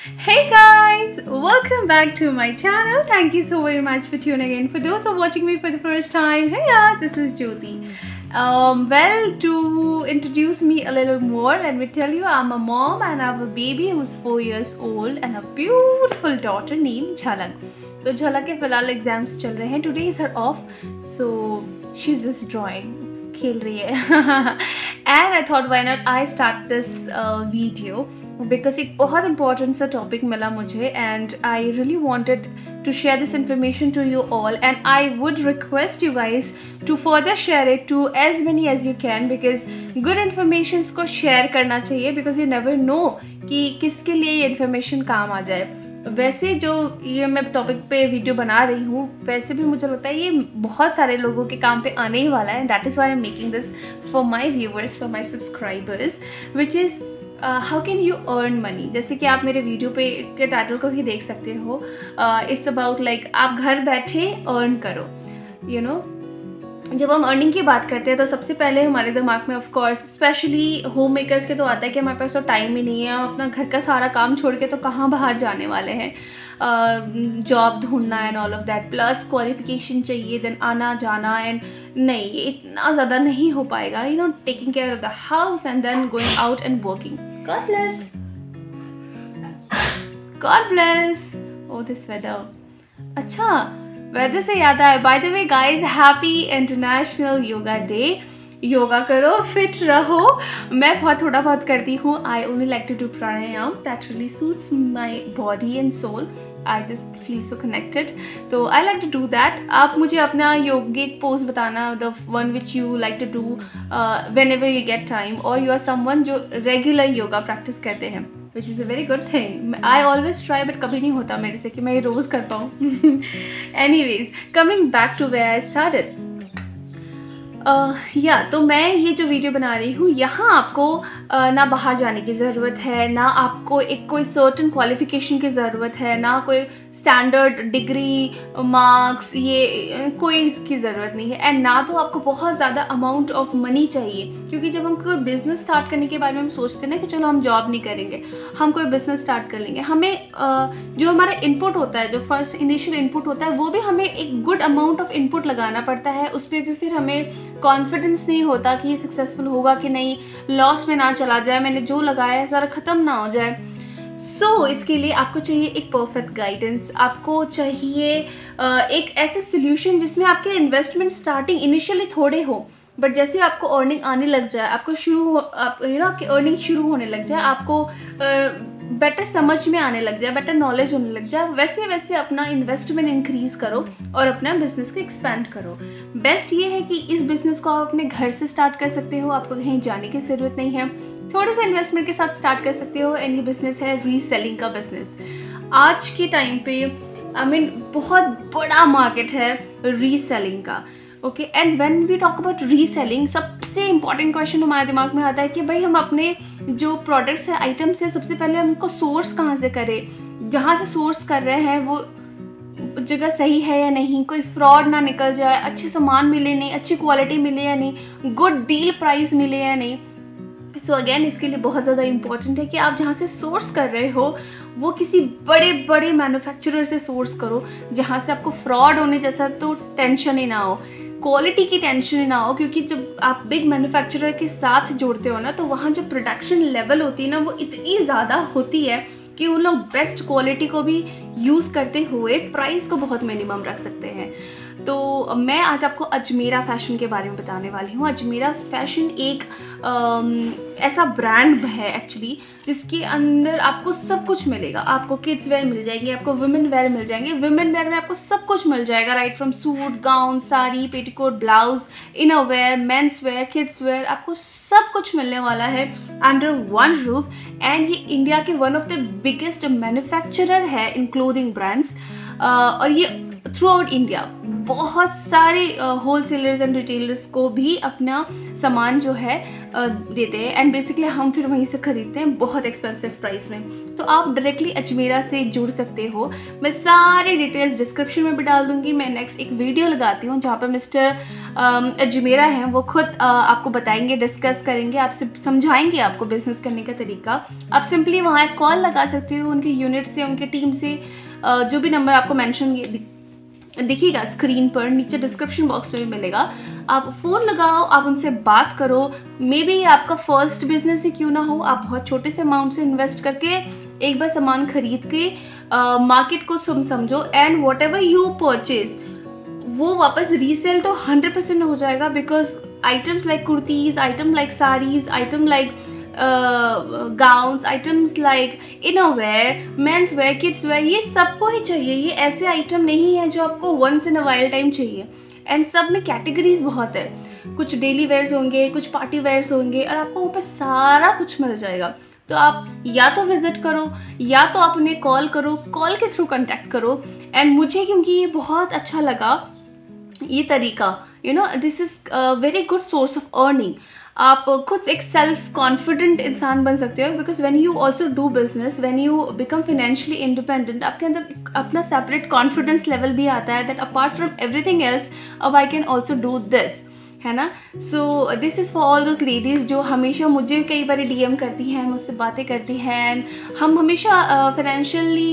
Hey guys, welcome back to my channel. Thank you so very much for tuning in. For those who are watching me for the first time, hey yeah, this is Jyoti. Well, to introduce me a little more, let me tell you, I'm a mom and I have a baby who's 4 years old and a beautiful daughter named Jhalak. So Jhalak के फिलहाल exams चल रहे हैं. Today is her off, so she's just drawing. खेल रही है. And I thought why not I start this video because एक बहुत important सा topic मिला मुझे and I really wanted to share this information to you all, and I would request you guys to further share it to as many as you can because good informations को share करना चाहिए because you never know कि किसके लिए ये information काम आ जाए. वैसे जो ये मैं टॉपिक पे वीडियो बना रही हूँ वैसे भी मुझे लगता है ये बहुत सारे लोगों के काम पे आने ही वाला है. That is why I am making this for my viewers, for my subscribers, which is how can you earn money. जैसे कि आप मेरे वीडियो पे के टाइटल को ही देख सकते हो. इट्स अबाउट लाइक आप घर बैठे अर्न करो. यू नो, जब हम अर्निंग की बात करते हैं तो सबसे पहले हमारे दिमाग में of course specially home makers के तो आता है कि हमारे पास तो टाइम ही नहीं है. हम अपना घर का सारा काम छोड़ के तो कहाँ बाहर जाने वाले हैं. जॉब ढूंढना and all of that, plus qualification चाहिए, देन आना जाना, एंड नहीं ये इतना ज़्यादा नहीं हो पाएगा. You know, taking care of the house and then going out and working. God bless, God bless. Oh this weather. अच्छा, वेदर से याद आया, by the way guys, happy international yoga day. Yoga करो, फिट रहो. मैं थोड़ा बहुत करती हूँ. I only like to do pranayama. That really suits my body and soul. I just feel so connected. तो I like to do that. आप मुझे अपना योगिक पोज बताना, the one which you like to do whenever you get time, और you are someone जो regular yoga practice करते हैं, which is a very good thing. I always try but कभी नहीं होता मेरे से कि मैं ये रोज़ कर पाऊँ. Anyways, coming back to where I started. तो मैं ये जो वीडियो बना रही हूँ, यहाँ आपको ना बाहर जाने की ज़रूरत है, ना आपको एक कोई सर्टन क्वालिफिकेशन की ज़रूरत है, ना कोई स्टैंडर्ड डिग्री मार्क्स, ये कोई इसकी ज़रूरत नहीं है. एंड ना तो आपको बहुत ज़्यादा अमाउंट ऑफ मनी चाहिए, क्योंकि जब हम कोई बिज़नेस स्टार्ट करने के बारे में हम सोचते हैं ना कि चलो हम जॉब नहीं करेंगे, हम कोई बिज़नेस स्टार्ट कर लेंगे, हमें जो हमारा इनपुट होता है, जो फर्स्ट इनिशियल इनपुट होता है, वो भी हमें एक गुड अमाउंट ऑफ इनपुट लगाना पड़ता है. उस पर भी फिर हमें कॉन्फिडेंस नहीं होता कि ये सक्सेसफुल होगा कि नहीं, लॉस में ना चला जाए, मैंने जो लगाया है सारा ख़त्म ना हो जाए. सो इसके लिए आपको चाहिए एक परफेक्ट गाइडेंस. आपको चाहिए एक ऐसे सोल्यूशन जिसमें आपके इन्वेस्टमेंट स्टार्टिंग इनिशियली थोड़े हो, बट जैसे आपको अर्निंग आने लग जाए, आपको आपकी अर्निंग शुरू होने लग जाए, आपको बेटर समझ में आने लग जाए, बेटर नॉलेज होने लग जाए, वैसे वैसे अपना इन्वेस्टमेंट इंक्रीज़ करो और अपना बिजनेस को एक्सपेंड करो. बेस्ट ये है कि इस बिज़नेस को आप अपने घर से स्टार्ट कर सकते हो. आपको कहीं जाने की ज़रूरत नहीं है. थोड़े से इन्वेस्टमेंट के साथ स्टार्ट कर सकते हो. एंड ये बिज़नेस है रीसेलिंग का बिज़नेस. आज के टाइम पे बहुत बड़ा मार्केट है रीसेलिंग का. Okay, and when we talk about reselling, सबसे इंपॉर्टेंट क्वेश्चन हमारे दिमाग में आता है कि भाई हम अपने जो प्रोडक्ट्स है, आइटम्स है, सबसे पहले हम उनको सोर्स कहाँ से करें. जहाँ से सोर्स कर रहे हैं वो जगह सही है या नहीं, कोई फ्रॉड ना निकल जाए, अच्छे सामान मिले नहीं, अच्छी क्वालिटी मिले या नहीं, गुड डील प्राइस मिले या नहीं. सो अगेन, इसके लिए बहुत ज़्यादा इंपॉर्टेंट है कि आप जहाँ से सोर्स कर रहे हो वो किसी बड़े बड़े मैन्युफैक्चरर से सोर्स करो, जहाँ से आपको फ्रॉड होने जैसा तो टेंशन ही ना हो, क्वालिटी की टेंशन ही ना हो. क्योंकि जब आप बिग मैन्युफैक्चरर के साथ जोड़ते हो ना, तो वहाँ जो प्रोडक्शन लेवल होती है ना, वो इतनी ज़्यादा होती है कि उन लोग बेस्ट क्वालिटी को भी यूज़ करते हुए प्राइस को बहुत मिनिमम रख सकते हैं. तो मैं आज आपको अजमेरा फैशन के बारे में बताने वाली हूँ. अजमेरा फैशन एक ऐसा ब्रांड है एक्चुअली, जिसके अंदर आपको सब कुछ मिलेगा. आपको किड्स वेयर मिल जाएंगे, आपको वुमेन वेयर मिल जाएंगे. वुमेन वेयर में आपको सब कुछ मिल जाएगा, right from suit, gown, sari, petticoat, blouse, inner wear, men's wear, kids where, आपको सब कुछ मिलने वाला है अंडर वन रूफ. एंड ये इंडिया के one of the biggest manufacturer है इन क्लोथिंग ब्रांड्स, और ये थ्रू आउट इंडिया बहुत सारे होलसेलर्स एंड रिटेलर्स को भी अपना सामान जो है देते हैं, एंड बेसिकली हम फिर वहीं से खरीदते हैं बहुत एक्सपेंसिव प्राइस में। तो आप डायरेक्टली अजमेरा से जुड़ सकते हो। मैं सारे डिटेल्स डिस्क्रिप्शन में भी डाल दूंगी। मैं नेक्स्ट एक वीडियो लगाती हूँ जहाँ पर मिस्टर अजमेरा हैं, वो खुद आपको बताएंगे, डिस्कस करेंगे, आपसे समझाएंगे आपको बिजनेस करने का तरीका। आप सिंपली वहाँ एक कॉल लगा सकते हो उनके यूनिट से, उनके टीम से। जो भी नंबर आपको मेंशन दिखेगा स्क्रीन पर, नीचे डिस्क्रिप्शन बॉक्स में भी मिलेगा। आप फ़ोन लगाओ, आप उनसे बात करो। मे बी आपका फर्स्ट बिजनेस ही क्यों ना हो, आप बहुत छोटे से अमाउंट से इन्वेस्ट करके एक बार सामान खरीद के मार्केट को समझो, and what ever you purchase वो वापस रीसेल तो 100% हो जाएगा। Because items like kurtis, item like saris, item like gowns, items like innerwear, men's wear, kids where, ये सबको ही चाहिए। ये ऐसे आइटम नहीं है जो आपको once in a while time चाहिए। एंड सब में कैटेगरीज बहुत है, कुछ डेली वेयर्स होंगे, कुछ पार्टी वेयर्स होंगे, और आपको वहाँ पर सारा कुछ मिल जाएगा। तो आप या तो विजिट करो या तो आप उन्हें कॉल करो, कॉल के थ्रू कांटेक्ट करो। एंड मुझे क्योंकि ये बहुत अच्छा लगा ये तरीका, this is very good source of earning. आप खुद एक सेल्फ कॉन्फिडेंट इंसान बन सकते हो। Because when you also do business, when you become financially independent, आपके अंदर अपना सेपरेट कॉन्फिडेंस लेवल भी आता है that apart from everything else अब I can also do this, है ना। So this is for all those ladies जो हमेशा मुझे कई बार DM करती हैं, मुझसे बातें करती हैं। हम हमेशा फाइनेंशियली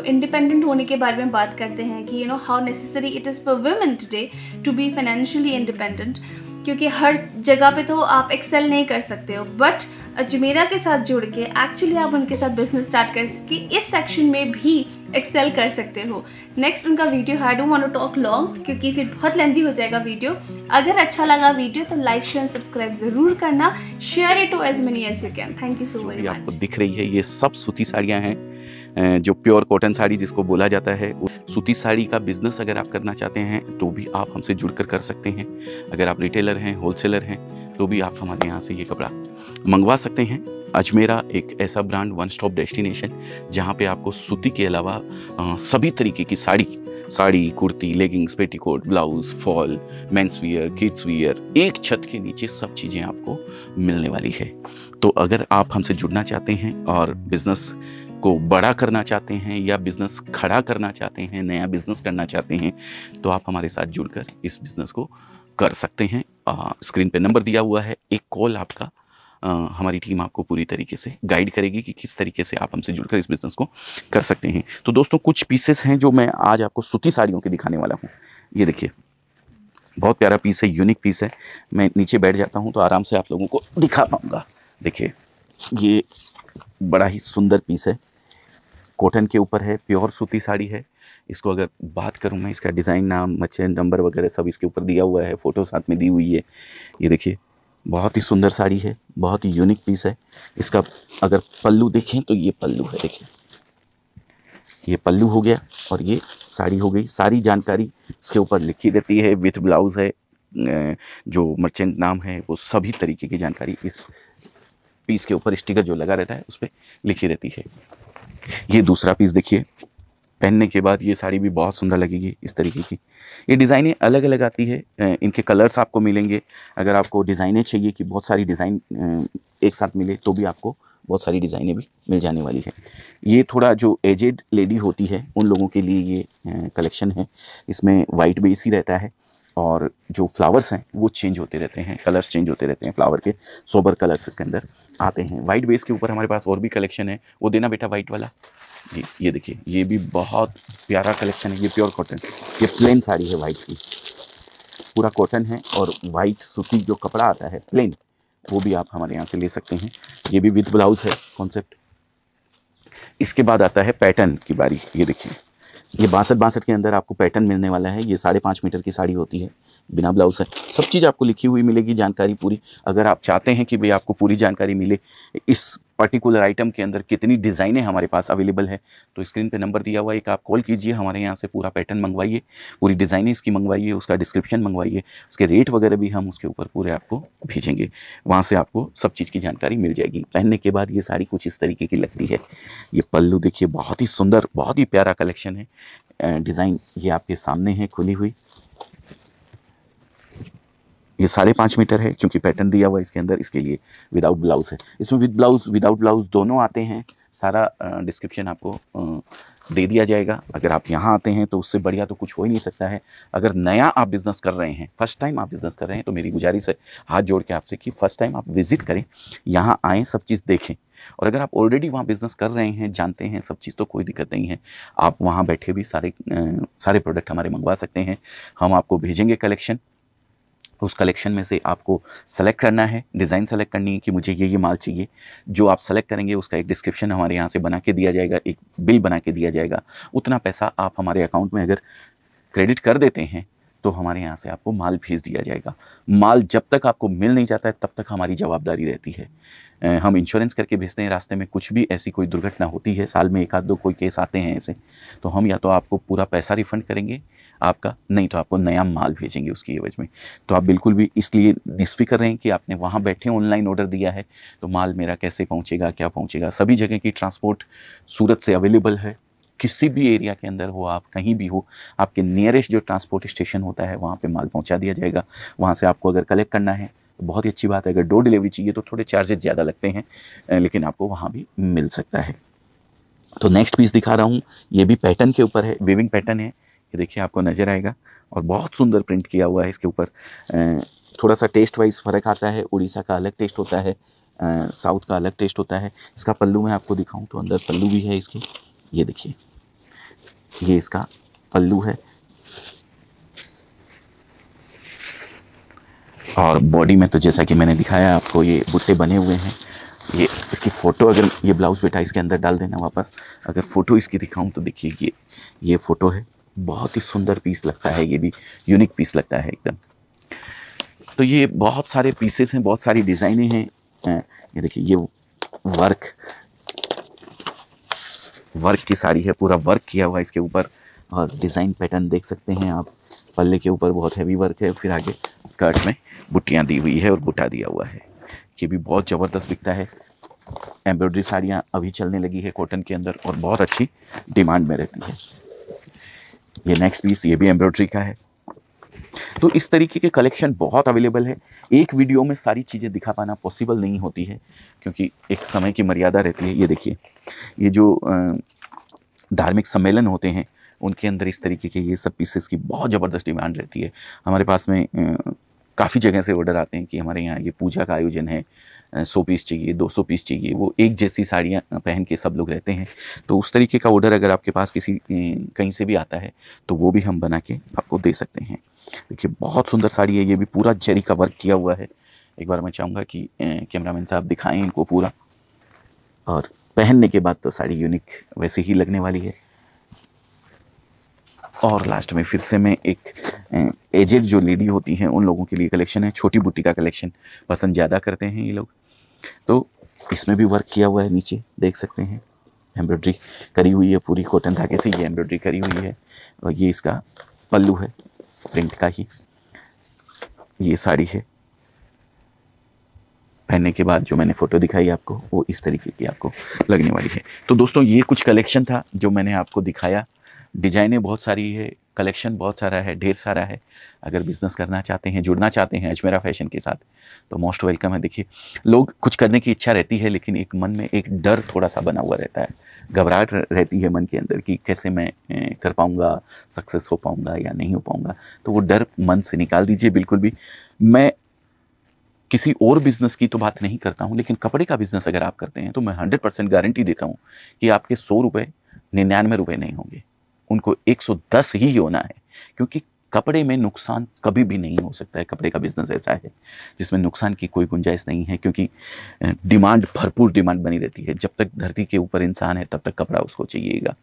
इंडिपेंडेंट होने के बारे में बात करते हैं कि how necessary it is for women today to be financially independent, क्योंकि हर जगह पे तो आप एक्सेल नहीं कर सकते हो। बट अजमेरा के साथ जुड़ के एक्चुअली आप उनके साथ बिजनेस स्टार्ट कर सके, इस सेक्शन में भी एक्सेल कर सकते हो। नेक्स्ट उनका वीडियो है, I don't want to talk long क्योंकि फिर बहुत लेंथी हो जाएगा वीडियो। अगर अच्छा लगा वीडियो तो लाइक शेयर सब्सक्राइब जरूर करना, share it to as many as you can. Thank you so very much. आपको दिख रही है ये सब सूती साड़ियाँ हैं, जो प्योर कॉटन साड़ी जिसको बोला जाता है। सूती साड़ी का बिजनेस अगर आप करना चाहते हैं तो भी आप हमसे जुड़कर कर सकते हैं। अगर आप रिटेलर हैं, होलसेलर हैं, तो भी आप हमारे यहाँ से ये कपड़ा मंगवा सकते हैं। अजमेरा एक ऐसा ब्रांड, वन स्टॉप डेस्टिनेशन, जहाँ पे आपको सूती के अलावा सभी तरीके की sari, kurti, leggings, petticoat, blouse, fall, men's wear, kids wear, एक छत के नीचे सब चीज़ें आपको मिलने वाली है। तो अगर आप हमसे जुड़ना चाहते हैं और बिजनेस को बड़ा करना चाहते हैं या बिजनेस खड़ा करना चाहते हैं, नया बिजनेस करना चाहते हैं, तो आप हमारे साथ जुड़कर इस बिजनेस को कर सकते हैं। स्क्रीन पे नंबर दिया हुआ है, एक कॉल आपका, हमारी टीम आपको पूरी तरीके से गाइड करेगी कि किस तरीके से आप हमसे जुड़कर इस बिज़नेस को कर सकते हैं। तो दोस्तों कुछ पीसेस हैं जो मैं आज आपको सूती साड़ियों के दिखाने वाला हूँ। ये देखिए, बहुत प्यारा पीस है, यूनिक पीस है। मैं नीचे बैठ जाता हूँ तो आराम से आप लोगों को दिखा पाऊँगा। देखिए, ये बड़ा ही सुंदर पीस है, कॉटन के ऊपर है, प्योर सूती साड़ी है। इसको अगर बात करूँ मैं, इसका डिज़ाइन, नाम, मर्चेंट नंबर वगैरह सब इसके ऊपर दिया हुआ है, फ़ोटो साथ में दी हुई है। ये देखिए, बहुत ही सुंदर साड़ी है, बहुत ही यूनिक पीस है। इसका अगर पल्लू देखें तो ये पल्लू है, देखिए ये पल्लू हो गया और ये साड़ी हो गई। सारी जानकारी इसके ऊपर लिखी रहती है, विथ ब्लाउज़ है, जो मर्चेंट नाम है, वो सभी तरीके की जानकारी इस पीस के ऊपर स्टिकर जो लगा रहता है उस पर लिखी रहती है। ये दूसरा पीस देखिए, पहनने के बाद ये साड़ी भी बहुत सुंदर लगेगी। इस तरीके की ये डिज़ाइनें अलग अलग आती है, इनके कलर्स आपको मिलेंगे। अगर आपको डिज़ाइनें चाहिए कि बहुत सारी डिज़ाइन एक साथ मिले तो भी आपको बहुत सारी डिज़ाइनें भी मिल जाने वाली है। ये थोड़ा जो एजेड लेडी होती है उन लोगों के लिए ये कलेक्शन है। इसमें वाइट बेस ही रहता है और जो फ्लावर्स हैं वो चेंज होते रहते हैं, कलर्स चेंज होते रहते हैं। फ्लावर के सोबर कलर्स इसके अंदर आते हैं। वाइट बेस के ऊपर हमारे पास और भी कलेक्शन है, वो देना बेटा वाइट वाला। ये देखिए, ये भी बहुत प्यारा कलेक्शन है। ये प्योर कॉटन, ये प्लेन साड़ी है वाइट की, पूरा कॉटन है और वाइट सूती जो कपड़ा आता है प्लेन, वो भी आप हमारे यहाँ से ले सकते हैं। ये भी विद ब्लाउज है कॉन्सेप्ट। इसके बाद आता है पैटर्न की बारी। ये देखिए, ये 62 के अंदर आपको पैटर्न मिलने वाला है। ये 5.5 मीटर की साड़ी होती है, बिना ब्लाउज है। सब चीज़ आपको लिखी हुई मिलेगी, जानकारी पूरी। अगर आप चाहते हैं कि भाई आपको पूरी जानकारी मिले इस पर्टिकुलर आइटम के अंदर कितनी डिज़ाइनें हमारे पास अवेलेबल है, तो स्क्रीन पे नंबर दिया हुआ है, एक आप कॉल कीजिए, हमारे यहाँ से पूरा पैटर्न मंगवाइए, पूरी डिज़ाइनें इसकी मंगवाइए, उसका डिस्क्रिप्शन मंगवाइए, उसके रेट वगैरह भी हम उसके ऊपर पूरे आपको भेजेंगे। वहाँ से आपको सब चीज़ की जानकारी मिल जाएगी। पहनने के बाद ये साड़ी कुछ इस तरीके की लगती है। ये पल्लू देखिए, बहुत ही सुंदर, बहुत ही प्यारा कलेक्शन है। डिज़ाइन ये आपके सामने है खुली हुई। ये 5.5 मीटर है, क्योंकि पैटर्न दिया हुआ है इसके अंदर, इसके लिए विदाउट ब्लाउज है। इसमें विद ब्लाउज विदाउट ब्लाउज दोनों आते हैं। सारा डिस्क्रिप्शन आपको दे दिया जाएगा। अगर आप यहाँ आते हैं तो उससे बढ़िया तो कुछ हो ही नहीं सकता है। अगर नया आप बिज़नेस कर रहे हैं, फर्स्ट टाइम आप बिज़नेस कर रहे हैं, तो मेरी गुजारिश है हाथ जोड़ के आपसे कि फ़र्स्ट टाइम आप विज़िट करें, यहाँ आएँ, सब चीज़ देखें। और अगर आप ऑलरेडी वहाँ बिज़नेस कर रहे हैं, जानते हैं सब चीज़, तो कोई दिक्कत नहीं है। आप वहाँ बैठे भी सारे प्रोडक्ट हमारे मंगवा सकते हैं। हम आपको भेजेंगे कलेक्शन, उस कलेक्शन में से आपको सेलेक्ट करना है, डिज़ाइन सेलेक्ट करनी है कि मुझे ये माल चाहिए। जो आप सेलेक्ट करेंगे उसका एक डिस्क्रिप्शन हमारे यहाँ से बना के दिया जाएगा, एक बिल बना के दिया जाएगा। उतना पैसा आप हमारे अकाउंट में अगर क्रेडिट कर देते हैं तो हमारे यहाँ से आपको माल भेज दिया जाएगा। माल जब तक आपको मिल नहीं जाता है तब तक हमारी जवाबदारी रहती है। हम इंश्योरेंस करके भेजते हैं। रास्ते में कुछ भी ऐसी कोई दुर्घटना होती है, साल में 1-2 कोई केस आते हैं ऐसे, तो हम या तो आपको पूरा पैसा रिफ़ंड करेंगे आपका, नहीं तो आपको नया माल भेजेंगे उसकी एवज में। तो आप बिल्कुल भी इसलिए निश्चिंत रहें कि आपने वहाँ बैठे ऑनलाइन ऑर्डर दिया है तो माल मेरा कैसे पहुँचेगा, क्या पहुँचेगा। सभी जगह की ट्रांसपोर्ट सूरत से अवेलेबल है। किसी भी एरिया के अंदर हो, आप कहीं भी हो, आपके नियरेस्ट जो ट्रांसपोर्ट स्टेशन होता है वहाँ पे माल पहुँचा दिया जाएगा। वहाँ से आपको अगर कलेक्ट करना है तो बहुत ही अच्छी बात है। अगर डोर डिलीवरी चाहिए तो थोड़े चार्जेस ज़्यादा लगते हैं, लेकिन आपको वहाँ भी मिल सकता है। तो नेक्स्ट पीस दिखा रहा हूँ, ये भी पैटर्न के ऊपर है, वीविंग पैटर्न है। ये देखिए आपको नज़र आएगा, और बहुत सुंदर प्रिंट किया हुआ है इसके ऊपर। थोड़ा सा टेस्ट वाइज फ़र्क आता है। उड़ीसा का अलग टेस्ट होता है, साउथ का अलग टेस्ट होता है। इसका पल्लू मैं आपको दिखाऊं तो अंदर पल्लू भी है इसके, ये देखिए, ये इसका पल्लू है। और बॉडी में तो जैसा कि मैंने दिखाया आपको, ये बुट्टे बने हुए हैं। ये इसकी फ़ोटो, अगर ये ब्लाउज़ बेटा इसके अंदर डाल देना वापस, अगर फ़ोटो इसकी दिखाऊं तो देखिए ये फ़ोटो है। बहुत ही सुंदर पीस लगता है, ये भी यूनिक पीस लगता है एकदम। तो ये बहुत सारे पीसेस हैं, बहुत सारी डिज़ाइनें हैं। ये देखिए, ये वर्क की साड़ी है, पूरा वर्क किया हुआ है इसके ऊपर, और डिज़ाइन पैटर्न देख सकते हैं आप। पल्ले के ऊपर बहुत हैवी वर्क है, फिर आगे स्कर्ट में बुट्टियाँ दी हुई है और बुटा दिया हुआ है। ये भी बहुत ज़बरदस्त बिकता है। एम्ब्रॉयडरी साड़ियाँ अभी चलने लगी है कॉटन के अंदर, और बहुत अच्छी डिमांड में रहती है। ये नेक्स्ट पीस, ये भी एम्ब्रॉयडरी का है। तो इस तरीके के कलेक्शन बहुत अवेलेबल है। एक वीडियो में सारी चीज़ें दिखा पाना पॉसिबल नहीं होती है, क्योंकि एक समय की मर्यादा रहती है। ये देखिए, ये जो धार्मिक सम्मेलन होते हैं उनके अंदर इस तरीके के ये सब पीसेस की बहुत ज़बरदस्त डिमांड रहती है। हमारे पास में काफ़ी जगह से ऑर्डर आते हैं कि हमारे यहाँ ये पूजा का आयोजन है, 100 पीस चाहिए, 200 पीस चाहिए। वो एक जैसी साड़ियाँ पहन के सब लोग रहते हैं, तो उस तरीके का ऑर्डर अगर आपके पास कहीं से भी आता है तो वो भी हम बना के आपको दे सकते हैं। देखिए, बहुत सुंदर साड़ी है, ये भी पूरा जरी का वर्क किया हुआ है। एक बार मैं चाहूँगा कि कैमरामैन साहब दिखाएं इनको पूरा, और पहनने के बाद तो साड़ी यूनिक वैसे ही लगने वाली है। और लास्ट में फिर से मैं एक एजेड जो लेडी होती हैं उन लोगों के लिए कलेक्शन है। छोटी बुट्टी का कलेक्शन पसंद ज़्यादा करते हैं ये लोग, तो इसमें भी वर्क किया हुआ है। नीचे देख सकते हैं एम्ब्रॉयडरी करी हुई है, पूरी कॉटन धागे से ये एम्ब्रॉयडरी करी हुई है। और ये इसका पल्लू है, प्रिंट का ही ये साड़ी है। पहनने के बाद जो मैंने फ़ोटो दिखाई आपको, वो इस तरीके की आपको लगने वाली है। तो दोस्तों, ये कुछ कलेक्शन था जो मैंने आपको दिखाया। डिज़ाइनें बहुत सारी है, कलेक्शन बहुत सारा है, ढेर सारा है। अगर बिज़नेस करना चाहते हैं, जुड़ना चाहते हैं अजमेरा फैशन के साथ, तो मोस्ट वेलकम है। देखिए, लोग कुछ करने की इच्छा रहती है, लेकिन एक मन में एक डर थोड़ा सा बना हुआ रहता है, घबराहट रहती है मन के अंदर कि कैसे मैं कर पाऊँगा, सक्सेस हो पाऊँगा या नहीं हो पाऊँगा। तो वो डर मन से निकाल दीजिए बिल्कुल भी। मैं किसी और बिज़नेस की तो बात नहीं करता हूँ, लेकिन कपड़े का बिज़नेस अगर आप करते हैं तो मैं 100% गारंटी देता हूँ कि आपके 100 रुपये 99 रुपये नहीं होंगे, उनको 110 ही होना है। क्योंकि कपड़े में नुकसान कभी भी नहीं हो सकता है। कपड़े का बिज़नेस ऐसा है जिसमें नुकसान की कोई गुंजाइश नहीं है, क्योंकि डिमांड, भरपूर डिमांड बनी रहती है। जब तक धरती के ऊपर इंसान है तब तक कपड़ा उसको चाहिएगा।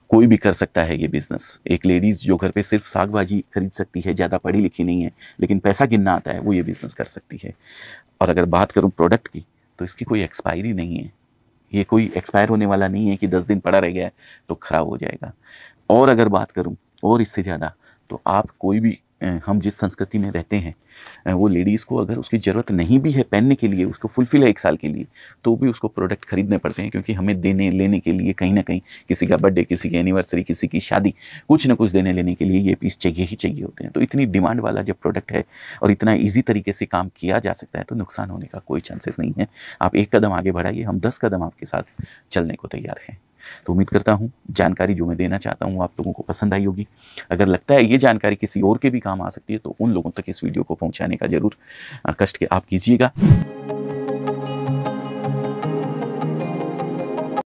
कोई भी कर सकता है ये बिज़नेस। एक लेडीज़ जो घर पे सिर्फ साग भाजी खरीद सकती है, ज़्यादा पढ़ी लिखी नहीं है, लेकिन पैसा गिनना आता है, वो ये बिज़नेस कर सकती है। और अगर बात करूँ प्रोडक्ट की, तो इसकी कोई एक्सपायरी नहीं है। ये कोई एक्सपायर होने वाला नहीं है कि 10 दिन पड़ा रह गया है तो ख़राब हो जाएगा। और अगर बात करूँ और इससे ज़्यादा, तो आप कोई भी हम जिस संस्कृति में रहते हैं वो लेडीज़ को अगर उसकी ज़रूरत नहीं भी है पहनने के लिए, उसको फुलफिल है 1 साल के लिए, तो भी उसको प्रोडक्ट खरीदने पड़ते हैं, क्योंकि हमें देने लेने के लिए कहीं ना कहीं किसी का बर्थडे, किसी की एनिवर्सरी, किसी की शादी, कुछ ना कुछ देने लेने के लिए ये पीस चाहिए ही चाहिए होते हैं। तो इतनी डिमांड वाला जब प्रोडक्ट है और इतना ईजी तरीके से काम किया जा सकता है तो नुकसान होने का कोई चांसेस नहीं है। आप 1 कदम आगे बढ़ाइए, हम 10 कदम आपके साथ चलने को तैयार हैं। तो उम्मीद करता हूँ जानकारी जो मैं देना चाहता हूँ आप लोगों को पसंद आई होगी। अगर लगता है ये जानकारी किसी और के भी काम आ सकती है तो उन लोगों तक इस वीडियो को पहुँचाने का ज़रूर कष्ट के आप कीजिएगा।